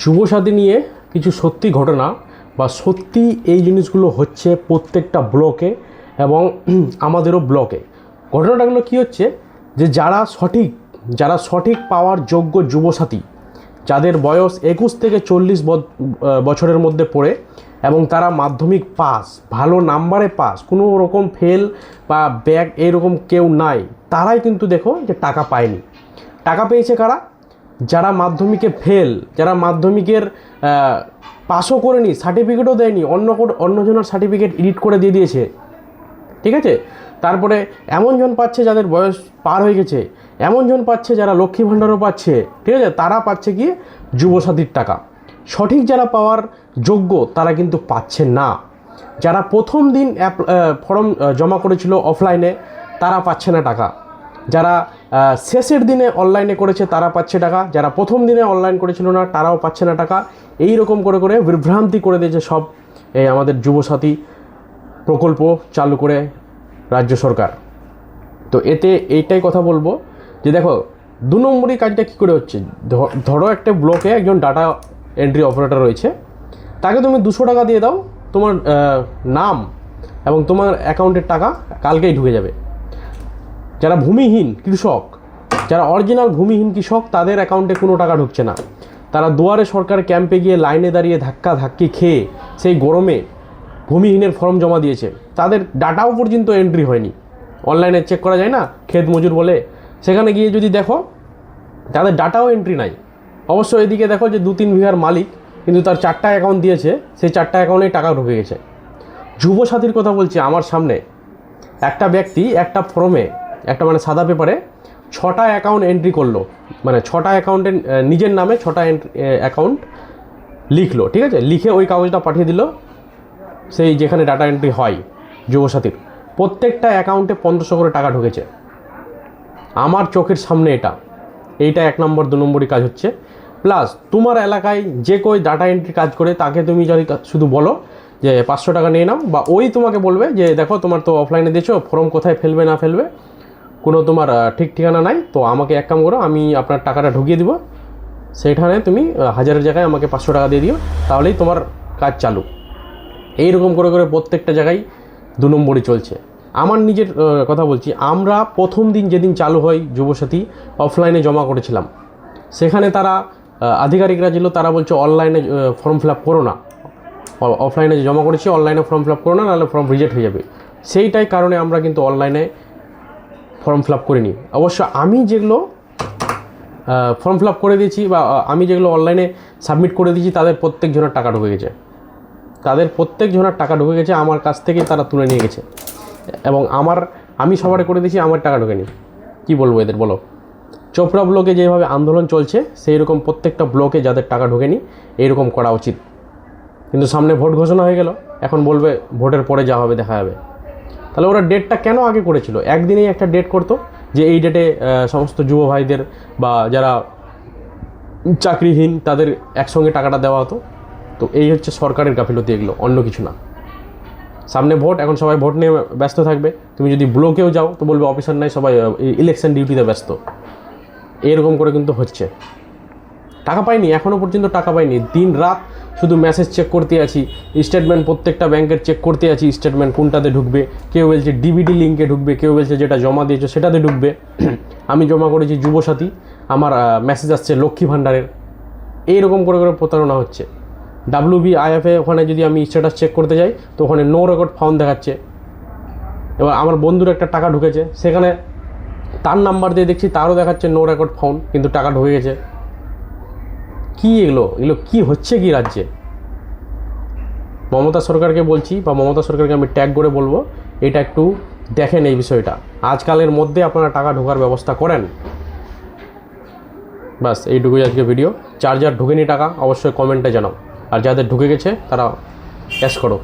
যুবসাথী নিয়ে কিছু সত্যি ঘটনা বা সত্যি এই জিনিসগুলো হচ্ছে প্রত্যেকটা ব্লকে এবং আমাদেরও ব্লকে। ঘটনাটাগুলো কী হচ্ছে যে যারা সঠিক পাওয়ার যোগ্য যুবসাথী, যাদের বয়স 21 থেকে 40 বছরের মধ্যে পড়ে এবং তারা মাধ্যমিক পাস, ভালো নাম্বারে পাস, কোনো রকম ফেল বা ব্যাক এরকম কেউ নাই, তারাই কিন্তু দেখো যে টাকা পায়নি। টাকা পেয়েছে কারা? যারা মাধ্যমিকে ফেল, যারা মাধ্যমিকের পাসও করেনি, সার্টিফিকেটও দেয়নি, অন্যজনের সার্টিফিকেট এডিট করে দিয়ে দিয়েছে, ঠিক আছে। তারপরে এমনজন পাচ্ছে যাদের বয়স পার হয়ে গেছে, এমনজন পাচ্ছে যারা লক্ষ্মী ভাণ্ডারও পাচ্ছে, ঠিক আছে, তারা পাচ্ছে কি যুবসাথীর টাকা। সঠিক যারা পাওয়ার যোগ্য তারা কিন্তু পাচ্ছে না। যারা প্রথম দিন ফর্ম জমা করেছিল অফলাইনে তারা পাচ্ছে না টাকা। যারা শেষের দিনে অনলাইনে করেছে তারা পাচ্ছে টাকা। যারা প্রথম দিনে অনলাইন করেছিল না তারাও পাচ্ছে না টাকা। এই রকম করে করে বিভ্রান্তি করে দিয়েছে সব এই আমাদের যুবসাথী প্রকল্প চালু করে রাজ্য সরকার। তো এতে এইটাই কথা বলবো যে দেখো 2 নম্বরই কাজটা কী করে হচ্ছে। ধরো একটা ব্লকে একজন ডাটা এন্ট্রি অপারেটর রয়েছে, তাকে তুমি 200 টাকা দিয়ে দাও, তোমার নাম এবং তোমার অ্যাকাউন্টের টাকা কালকেই ঢুকে যাবে। যারা ভূমিহীন কৃষক, যারা অরিজিনাল ভূমিহীন কৃষক, তাদের অ্যাকাউন্টে কোনো টাকা ঢুকছে না। তারা দুয়ারে সরকার ক্যাম্পে গিয়ে লাইনে দাঁড়িয়ে ধাক্কি খেয়ে সেই গরমে ভূমিহীনের ফর্ম জমা দিয়েছে, তাদের ডাটাও পর্যন্ত এন্ট্রি হয়নি। অনলাইনে চেক করা যায় না, ক্ষেত মজুর বলে, সেখানে গিয়ে যদি দেখো তাদের ডাটাও এন্ট্রি নাই। অবশ্য এদিকে দেখো যে 2-3 বিঘার মালিক, কিন্তু তার 4টা অ্যাকাউন্ট দিয়েছে, সেই 4টা অ্যাকাউন্টে টাকা ঢুকে গেছে। যুবসাথীর কথা বলছি, আমার সামনে একটা ব্যক্তি একটা ফর্মে মানে সাদা পেপারে 6টা অ্যাকাউন্ট এন্ট্রি করলো, মানে 6টা অ্যাকাউন্টে নিজের নামে 6টা অ্যাকাউন্ট লিখলো, ঠিক আছে, লিখে ওই কাগজটা পাঠিয়ে দিল সেই যেখানে ডাটা এন্ট্রি হয় যুবসাথীর। প্রত্যেকটা অ্যাকাউন্টে 1500 করে টাকা ঢুকেছে আমার চোখের সামনে। এইটা 1 নম্বর 2 নম্বরই কাজ হচ্ছে। প্লাস তোমার এলাকায় যে কেউ ডাটা এন্ট্রি কাজ করে তাকে তুমি যদি শুধু বলো যে 500 টাকা নিয়ে নাও, বা ওই তোমাকে বলবে যে দেখো তোমার তো অফলাইনে দিয়েছো, ফর্ম কোথায় ফেলবে না ফেলবে কোনো তোমার ঠিক ঠিকানা নাই, তো আমাকে এক কাম করো, আমি আপনার টাকাটা ঢুকিয়ে দিব, সেইখানে তুমি 1000-এর জায়গায় আমাকে 500 টাকা দিয়ে দিও, তাহলেই তোমার কাজ চালু। এইরকম করে করে প্রত্যেকটা জায়গায় 2 নম্বরই চলছে। আমার নিজের কথা বলছি, আমরা প্রথম দিন যেদিন চালু হয় যুবসাথী অফলাইনে জমা করেছিলাম, সেখানে তারা আধিকারিকরা ছিল, তারা বলছে অনলাইনে ফর্ম ফিল আপ করো না, অফলাইনে জমা করেছি অনলাইনে ফর্ম ফিল আপ করো না, নাহলে ফর্ম রিজেক্ট হয়ে যাবে। সেইটাই কারণে আমরা কিন্তু অনলাইনে ফর্ম ফিল আপ করিনি। অবশ্য আমি যেগুলো ফর্ম ফিল আপ করে দিয়েছি বা আমি যেগুলো অনলাইনে সাবমিট করে দিয়েছি, তাদের প্রত্যেকজনের টাকা ঢুকে গেছে, আমার কাছ থেকে তারা তুলে নিয়ে গেছে। এবং আমি সবারে করে দিয়েছি, আমার টাকা ঢোকেনি। কি বলবো এদের, বলো। চোপড়া ব্লকে যেভাবে আন্দোলন চলছে, সেই রকম প্রত্যেকটা ব্লকে যাদের টাকা ঢোকেনি এইরকম করা উচিত। কিন্তু সামনে ভোট ঘোষণা হয়ে গেল, এখন বলবে ভোটের পরে যা হবে দেখা যাবে। তাহলে ওরা ডেটটা কেন আগে করেছিল? একদিনেই একটা ডেট করতো যে এই ডেটে সমস্ত যুব ভাইদের বা যারা চাকরিহীন তাদের একসঙ্গে টাকাটা দেওয়া হতো। তো এই হচ্ছে সরকারের গাফিলতি, এগুলো অন্য কিছু না। সামনে ভোট, এখন সবাই ভোট নিয়ে ব্যস্ত থাকবে। তুমি যদি ব্লকেও যাও তো বলবে অফিসার নাই, সবাই ইলেকশন ডিউটিতে ব্যস্ত। এরকম করে কিন্তু হচ্ছে। টাকা পাইনি, এখনও পর্যন্ত টাকা পাইনি। দিন রাত শুধু মেসেজ চেক করতে আছি, স্টেটমেন্ট প্রত্যেকটা ব্যাংকের চেক করতে আছি, স্টেটমেন্ট কোনটাতে ঢুকবে। কেউ বলছে ডিবিটি লিঙ্কে ঢুকবে, কেউ বলছে যেটা জমা দিয়েছো সেটাতে ঢুকবে। আমি জমা করেছি যুবসাথী, আমার মেসেজ আসছে লক্ষ্মী ভাণ্ডারের। এইরকম করে করে প্রতারণা হচ্ছে। WBIF ওখানে যদি আমি স্ট্যাটাস চেক করতে যাই তো ওখানে নো রেকর্ড ফাউন্ড দেখাচ্ছে। এবার আমার বন্ধুর একটা টাকা ঢুকেছে, সেখানে তার নাম্বার দিয়ে দেখছি তারও দেখাচ্ছে নো রেকর্ড ফাউন্ড, কিন্তু টাকা ঢুকে গেছে। কি এগুলো কি হচ্ছে কি রাজ্যে? মমতা সরকারকে বলছি, বা মমতা সরকারকে আমি ট্যাগ করে বলবো, এটা একটু দেখেন এই বিষয়টা। আজকালের মধ্যে আপনারা টাকা ঢোকার ব্যবস্থা করেন। বাস এইটুকুই আজকে ভিডিও। যার ঢুকেনি টাকা অবশ্যই কমেন্টে জানাও, আর যাদের ঢুকে গেছে তারা ক্যাশ করো।